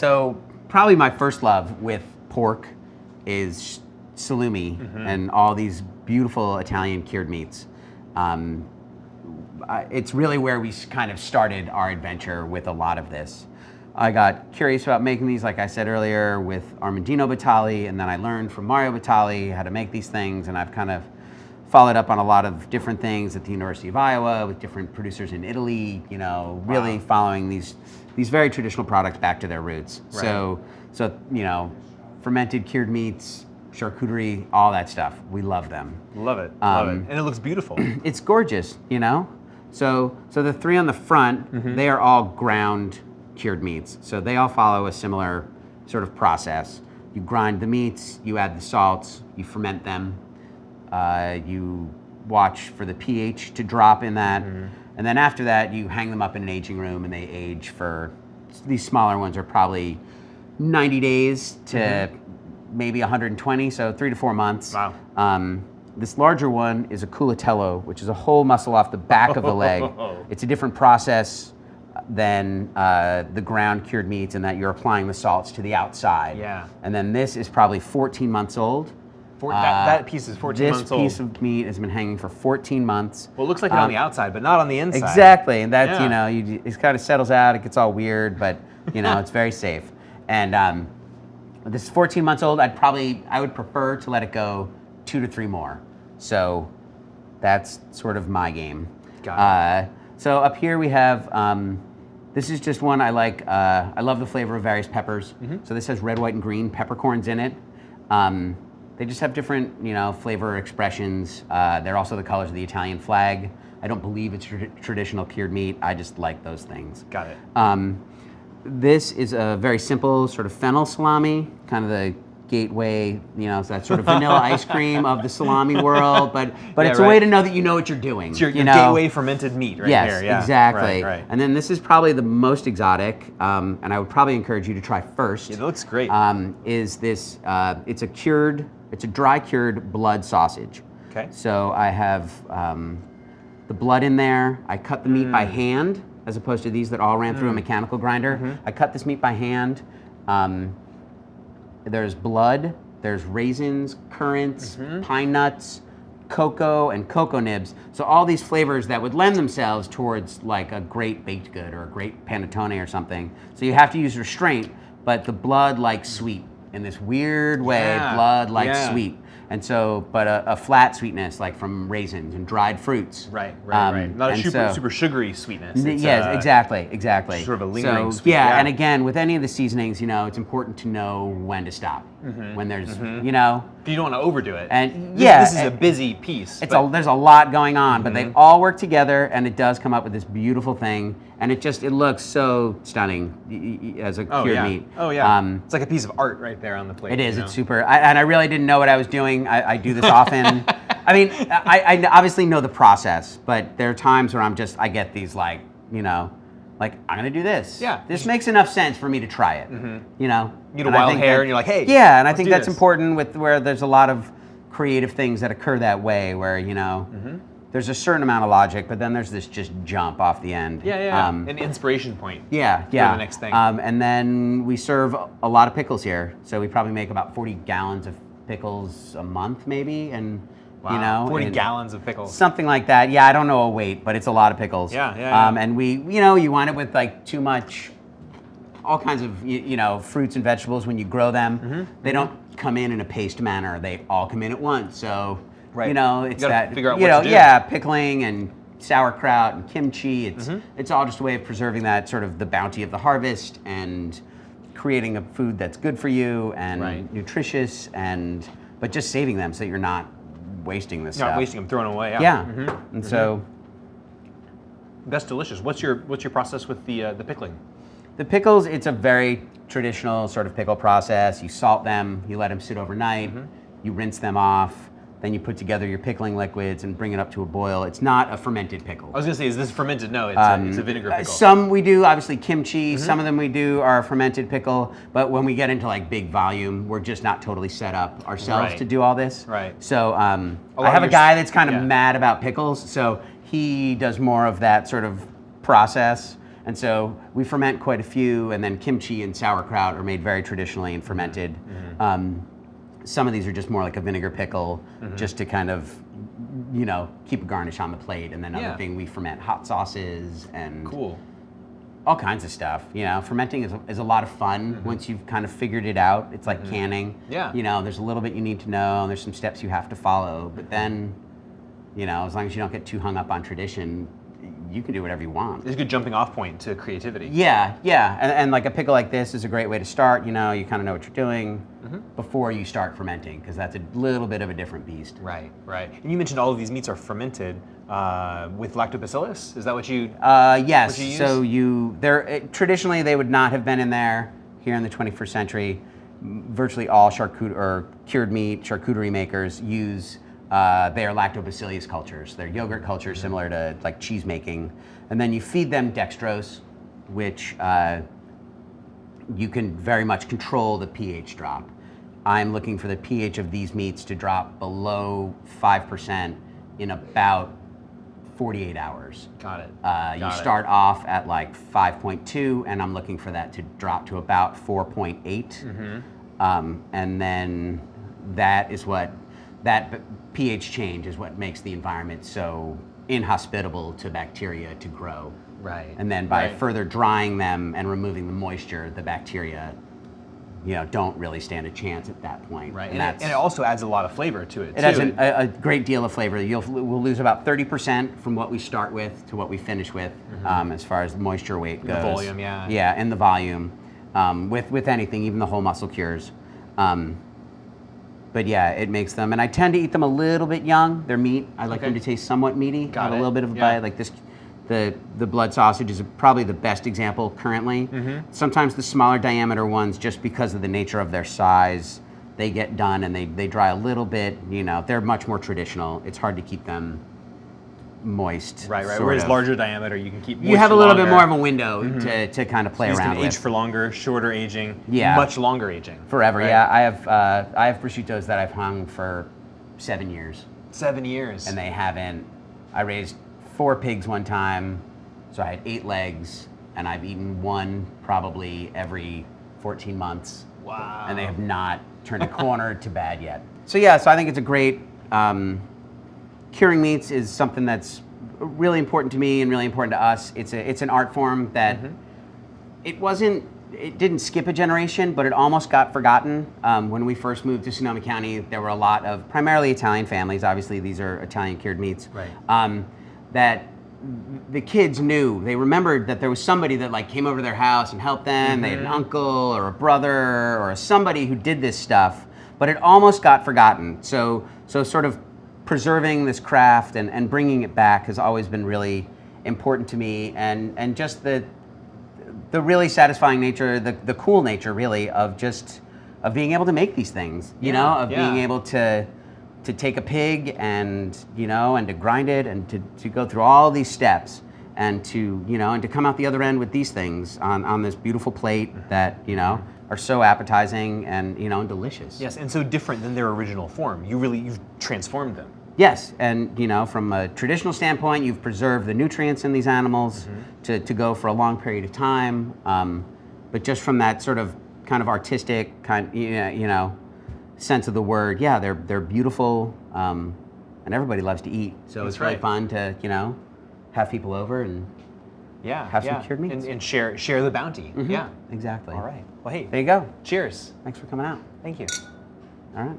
So probably my first love with pork is salumi and all these beautiful Italian cured meats. It's really where we kind of started our adventure with a lot of this. I got curious about making these, like I said earlier, with Armandino Batali, and then I learned from Mario Batali how to make these things, and I've kind of followed up on a lot of different things at the University of Iowa with different producers in Italy, you know, really following these very traditional products back to their roots. Right. So you know, fermented cured meats, charcuterie, all that stuff. We love them. Love it. Love it. And it looks beautiful. It's gorgeous, you know? So the three on the front, they are all ground cured meats. So they all follow a similar sort of process. You grind the meats, you add the salts, you ferment them, you watch for the pH to drop in that, and then after that you hang them up in an aging room and they age for, these smaller ones are probably 90 days to maybe 120, so 3 to 4 months. Wow. This larger one is a culatello, which is a whole muscle off the back of the leg. It's a different process than the ground cured meats in that you're applying the salts to the outside. Yeah. And then this is probably 14 months old. That piece is 14 months old. This piece of meat has been hanging for 14 months. Well, it looks like it on the outside, but not on the inside. Exactly, and that's, you know, it kind of settles out, it gets all weird, but, you know, it's very safe. And this is 14 months old. I would prefer to let it go 2 to 3 more. So that's sort of my game. Got it. So up here we have, this is just one I like. I love the flavor of various peppers. So this has red, white, and green peppercorns in it. They just have different, you know, flavor expressions. They're also the colors of the Italian flag. I don't believe it's traditional cured meat. I just like those things. Got it. This is a very simple sort of fennel salami, kind of the gateway, you know, it's that sort of vanilla ice cream of the salami world, but it's a way to know that you know what you're doing. It's your you know? gateway fermented meat right yes, here. Yeah, exactly. Right. And then this is probably the most exotic, and I would probably encourage you to try first. Yeah, it looks great. Is this, it's a dry cured blood sausage. Okay. So I have the blood in there. I cut the meat by hand, as opposed to these that all ran through a mechanical grinder. I cut this meat by hand. There's blood, there's raisins, currants, pine nuts, cocoa, and cocoa nibs. So all these flavors that would lend themselves towards like a great baked good or a great panettone or something. So you have to use restraint, but the blood likes sweet in this weird way. Blood likes sweet. And so, but a flat sweetness like from raisins and dried fruits. Right. Not a super sugary sweetness. Yes, exactly. Sort of a lingering sweet. Yeah, and again, with any of the seasonings, you know, it's important to know when to stop. When there's, you know. You don't want to overdo it. And this is a busy piece. There's a lot going on, but they all work together, and it does come up with this beautiful thing, and it looks so stunning as a cured meat. Oh yeah. It's like a piece of art right there on the plate. It is. You know? It's super. And I really didn't know what I was doing. I do this often. I mean, I obviously know the process, but there are times where I get these like, you know, like I'm gonna do this. Yeah. This makes enough sense for me to try it. You know. You get a wild hair, and you're like, hey. Yeah, and I think that's important with where there's a lot of creative things that occur that way, where you know. There's a certain amount of logic, but then there's this just jump off the end. Yeah. An inspiration point. Yeah. For the next thing. And then we serve a lot of pickles here. So we probably make about 40 gallons of pickles a month, maybe, and you know, 40 gallons of pickles. Something like that. Yeah, I don't know a weight, but it's a lot of pickles. Yeah. And we, you know, you wind up with like too much, all kinds of, you know, fruits and vegetables when you grow them. They don't come in a paste manner. They all come in at once. So. Right. You know, it's that, figure out you know, what to do. yeah, pickling and sauerkraut and kimchi. It's all just a way of preserving that sort of the bounty of the harvest and creating a food that's good for you and nutritious, but just saving them so you're not wasting this stuff. Not wasting them, throwing them away. Yeah. And so. That's delicious. What's your process with the pickling? The pickles, it's a very traditional sort of pickle process. You salt them, you let them sit overnight, you rinse them off. Then you put together your pickling liquids and bring it up to a boil. It's not a fermented pickle. I was gonna say, is this fermented? No, it's a vinegar pickle. Some we do, obviously kimchi. Some of them we do are fermented pickle. But when we get into like big volume, we're just not totally set up ourselves to do all this. Right. So I have a guy that's kind of mad about pickles. So he does more of that sort of process. And so we ferment quite a few, and then kimchi and sauerkraut are made very traditionally and fermented. Some of these are just more like a vinegar pickle, just to kind of, keep a garnish on the plate. And then other thing, we ferment hot sauces and all kinds of stuff. Fermenting is a lot of fun once you've kind of figured it out. It's like canning. Yeah. There's a little bit you need to know, and there's some steps you have to follow. But then, as long as you don't get too hung up on tradition, you can do whatever you want. It's a good jumping off point to creativity. Yeah. And like a pickle like this is a great way to start. You kind of know what you're doing before you start fermenting, because that's a little bit of a different beast. Right. And you mentioned all of these meats are fermented with lactobacillus. Is that what you? Yes. What you use? So traditionally they would not have been in there. Here in the 21st century, virtually all cured meat charcuterie makers use. They are lactobacillus cultures. They're yogurt cultures similar to like cheese making. And then you feed them dextrose, which you can very much control the pH drop. I'm looking for the pH of these meats to drop below 5% in about 48 hours. Got it. You start off at like 5.2, and I'm looking for that to drop to about 4.8. And then that pH change is what makes the environment so inhospitable to bacteria to grow. Right. And then by further drying them and removing the moisture, the bacteria, don't really stand a chance at that point. Right. And it also adds a lot of flavor to it. It adds a great deal of flavor. We'll lose about 30% from what we start with to what we finish with, as far as the moisture weight goes. The volume, yeah. Yeah, and the volume. With anything, even the whole muscle cures. But yeah, it makes them, and I tend to eat them a little bit young. They're meat. I like them to taste somewhat meaty. Have a little bit of a bite. Like this, the blood sausage is probably the best example currently. Sometimes the smaller diameter ones, just because of the nature of their size, they get done and they dry a little bit. They're much more traditional. It's hard to keep them moist. Right. Whereas larger diameter, you can keep moisture you have a little longer. bit more of a window to kind of play These around can age with. for longer, shorter aging, Yeah. much longer aging. Forever, right? yeah. I have prosciuttos that I've hung for 7 years. 7 years. And they haven't. I raised 4 pigs one time, so I had 8 legs, and I've eaten one probably every 14 months. Wow. And they have not turned a corner to bad yet. So yeah, so I think it's a great, curing meats is something that's really important to me and really important to us. It's an art form that it didn't skip a generation, but it almost got forgotten. When we first moved to Sonoma County, there were a lot of primarily Italian families. Obviously, these are Italian cured meats. Right. That the kids knew. They remembered that there was somebody that like came over to their house and helped them. They had an uncle or a brother or somebody who did this stuff, but it almost got forgotten. So sort of preserving this craft and bringing it back has always been really important to me, and just the really satisfying nature, the cool nature really of being able to make these things, being able to take a pig and to grind it and to go through all these steps and to come out the other end with these things on this beautiful plate that are so appetizing and and delicious. Yes, and so different than their original form. You've transformed them. Yes, and from a traditional standpoint, you've preserved the nutrients in these animals to go for a long period of time. But just from that sort of kind of artistic sense of the word, yeah, they're beautiful, and everybody loves to eat. So it's really fun to have people over and have some cured meats and share the bounty. Yeah, exactly. All right. Well, hey, there you go. Cheers. Thanks for coming out. Thank you. All right.